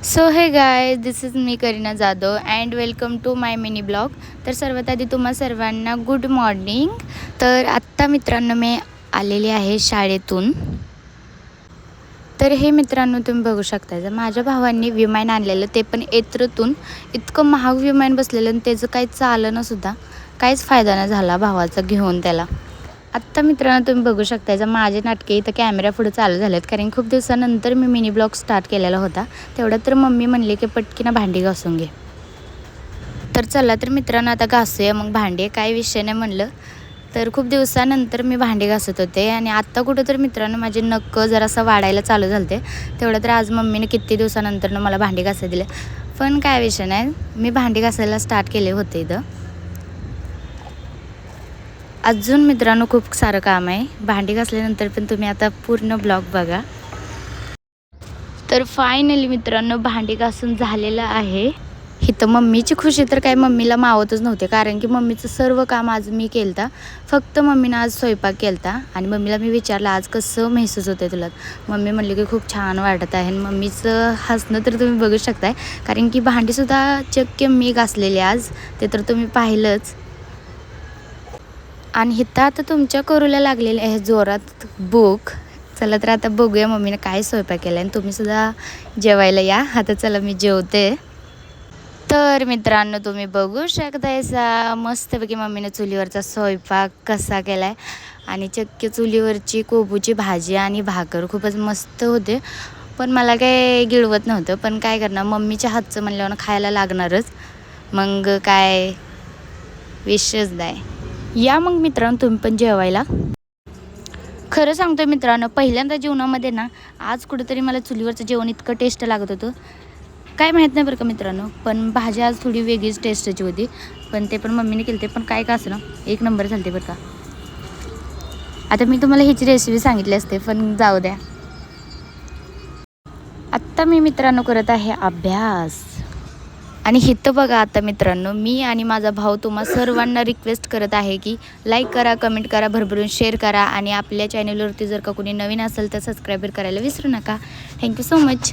So hey guy this is me Kareena Jadhav and welcome to my mini blog. तर सर्वात आधी तुम्हा सर्वांना गुड मॉर्निंग. तर आत्ता मित्रांनो मी आलेली आहे शाळेतून. तर हे मित्रांनो तुम्ही बघू शकता, जर माझ्या भावांनी विमान आणलेलं, ते पण एत्रतून. इतकं महाग विमान बसलेलं आणि त्याचं काही चालणंसुद्धा, काहीच फायदा नाही झाला भावाचा घेऊन त्याला. आत्ता मित्रांनो तुम्ही बघू शकता, जर माझे नाटके इथं कॅमेरा पुढे चालू झालेत, कारण खूप दिवसानंतर मी मिनी ब्लॉग स्टार्ट केलेला होता. तेवढ्यात तर मम्मी म्हणली की पटकीनं भांडी घासून घे. तर चला तर मित्रांनो आता घासूया मग भांडी, काय विषय नाही म्हणलं. तर खूप दिवसानंतर मी भांडी घासत होते आणि आत्ता कुठं तर मित्रांनो माझे नख जरासं वाढायला चालू झाले. तेवढं तर आज मम्मीने किती दिवसानंतर मला भांडी घासायला दिले. पण काय विषय नाही, मी भांडी घासायला स्टार्ट केले होते इथं. अजून मित्रांनो खूप सारं काम आहे. भांडी घासल्यानंतर पण तुम्ही आता पूर्ण ब्लॉग बघा. तर फायनली मित्रांनो भांडी घासून झालेलं आहे. इथं मम्मीची खुशी तर काय मम्मीला मावतच नव्हते, कारण की मम्मीचं सर्व काम आज मी केलं. फक्त मम्मीनं आज स्वयंपाक केला आणि मम्मीला मी विचारलं आज कसं महसूस होतं तुला. मम्मी म्हणली की खूप छान वाटत आहे. आणि मम्मीचं हसणं तर तुम्ही बघू शकताय, कारण की भांडीसुद्धा चक्क मी घासलेली आज, ते तर तुम्ही पाहिलंच. आणि इथं आता तुमच्या करूला लागलेले आहे जोरात भूक. चला तर आता बघूया मम्मीने काय स्वयंपाक केला आणि तुम्हीसुद्धा जेवायला या. आता चला मी जेवते. तर मित्रांनो तुम्ही बघू शकतायसा मस्तपैकी मम्मीने चुलीवरचा स्वयंपाक कसा केला आहे. आणि चक्क चुलीवरची कोबूची भाजी आणि भाकर खूपच मस्त होते. पण मला काय गिळवत नव्हतं, पण काय करणार, मम्मीच्या हातचं म्हणल्यावर खायला लागणारच. मग काय विषयच नाही. या मग मित्रांनो तुम्ही पण जेवायला. खरं सांगतोय मित्रांनो, पहिल्यांदा जेवणामध्ये ना आज कुठेतरी मला चुलीवरचं जेवण इतकं टेस्ट लागत होतं, काय माहीत नाही बरं का मित्रांनो. पण भाजी आज थोडी वेगळीच टेस्टची होती, पण ते पण मम्मीने केली ते पण काय का असं ना एक नंबर झालते बरं का. आता मी तुम्हाला ह्याची रेसिपी सांगितली असते, पण जाऊ द्या. आत्ता मी मित्रांनो करत आहे अभ्यास. आणि इथं बघा आता मित्रांनो, मी आणि माझा भाऊ तुम्हा सर्वांना रिक्वेस्ट करत आहे की लाईक करा, कमेंट करा, भरभरून शेअर करा आणि आपल्या चॅनलवरती जर का कोणी नवीन असेल तर सबस्क्राईब करायला विसरू नका. Thank you so much.